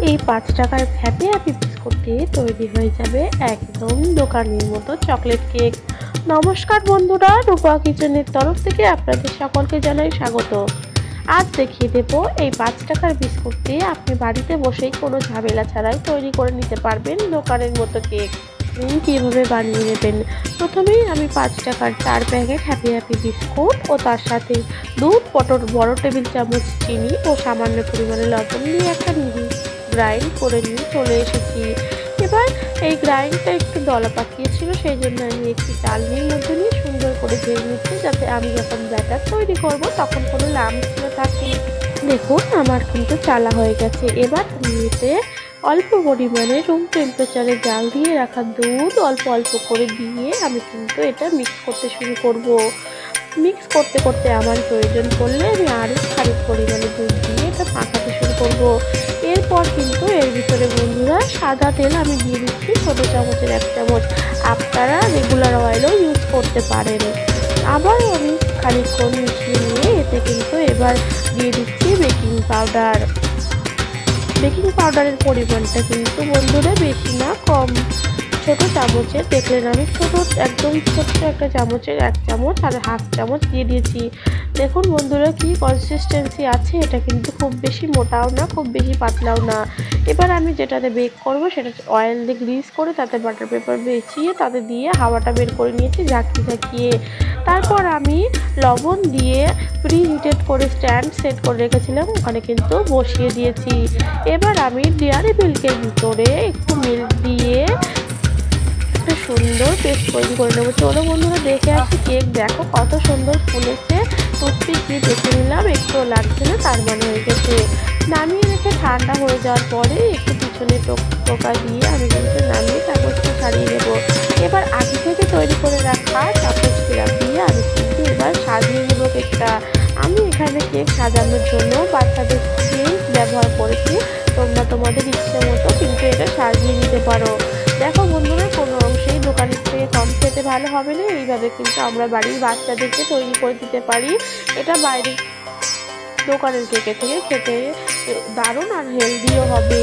এই ৫ টাকার happy happy biscuit দিয়ে তৈরি হয়ে যাবে একদম দোকানের মতো চকলেট কেক। নমস্কার বন্ধুরা, রূপা কিচেনের তরফ থেকে আপনাদের সকলকে জানাই স্বাগত। আজ দেখিয়ে দেব এই ৫ টাকার বিস্কুট দিয়ে আপনি বাড়িতে বসেই কোনো ঝামেলা ছাড়াই তৈরি করে নিতে পারবেন দোকানের মতো কেক। কীভাবে বানিয়ে নেবেন, প্রথমেই আমি ৫ টাকার ৪ প্যাকেট হ্যাপি হ্যাপি বিস্কুট ও তার সাথে দুধ, বড় টেবিল চামচ চিনি ও সামান্য পরিমাণে লবণ দিয়ে একটা মিহি গ্রাইন্ড করে নিয়ে চলে এসেছি। এবার এই গ্রাইন্ডটা একটু দলা পাকিয়েছিল, সেই জন্য আমি একটি চালনির মধ্যে নিয়ে সুন্দর করে ধুয়ে নিচ্ছি, যাতে আমি যখন ব্যাটার তৈরি করব তখন কোনো লাম্পস না থাকে। দেখুন আমার কিন্তু চালা হয়ে গেছে। এবার আমি এতে অল্প পরিমাণে রুম টেম্পারেচারে জাল দিয়ে রাখা দুধ অল্প অল্প করে দিয়ে আমি কিন্তু এটা মিক্স করতে শুরু করব। মিক্স করতে করতে আমার প্রয়োজন পড়লে আমি আরও খানিক পরিমাণে দুধ দিয়ে এটা পাকাতে শুরু করব। এরপর কিন্তু এর ভিতরে বন্ধুরা সাদা তেল আমি দিয়ে দিচ্ছি ছোটো চামচের 1 চামচ। আপনারা রেগুলার অয়েলও ইউজ করতে পারেন। আবার আমি খানিকক্ষণ মিশিয়ে নিয়ে এতে কিন্তু এবার দিয়ে দিচ্ছি বেকিং পাউডার। বেকিং পাউডারের পরিমাণটা কিন্তু বন্ধুরা বেশি না, কম। ছোটো চামচের দেখলেন আমি একদম ছোট্ট একটা চামচের 1 চামচ আর হাফ চামচ দিয়ে দিয়েছি। দেখুন বন্ধুরা কি কনসিস্টেন্সি আছে, এটা কিন্তু খুব বেশি মোটাও না, খুব বেশি পাতলাও না। এবার আমি যেটাতে বেক করব সেটা অয়েল দিয়ে গ্রিস করে তাতে বাটার পেপার বেছিয়ে তাতে দিয়ে হাওয়াটা বের করে নিয়েছি ঝাঁকিয়ে। তারপর আমি লবণ দিয়ে প্রি হিটেড করে স্ট্যান্ড সেট করে রেখেছিলাম, ওখানে কিন্তু বসিয়ে দিয়েছি। এবার আমি ডেয়ারি মিল্কের ভিতরে একটু মিল্ক দিয়ে সুন্দর পেস্ট তৈরি করে নেবো। চলো বন্ধুরা দেখে আসি কেক। দেখো কত সুন্দর ফুলেছে। টুথপিক দিয়ে দেখে নিলাম, একটুও লাগছে না, তার মানে হয়ে গেছে। নামিয়ে রেখে ঠান্ডা হয়ে যাওয়ার পরে একটু পিছনে টোকা দিয়ে আমি কিন্তু নামিয়ে কাগজটা ছাড়িয়ে নেবো। এবার আগে থেকে তৈরি করে রাখা চকলেট সিরাপ দিয়ে আমি কিন্তু এবার সাজিয়ে নেবো কেকটা। আমি এখানে কেক সাজানোর জন্য বাচ্চাদের কেক ব্যবহার করেছি, তোমরা তোমাদের ইচ্ছে মতো কিন্তু এটা সাজিয়ে নিতে পারো। দেখো বন্ধুরা, কোনো অংশেই দোকানের থেকে কম খেতে ভালো হবে না, এইভাবে কিন্তু আমরা বাড়ির বাচ্চাদেরকে তৈরি করে দিতে পারি। এটা বাইরের দোকানের কেকের থেকে খেতে দারুণ আর হেলদিও হবে।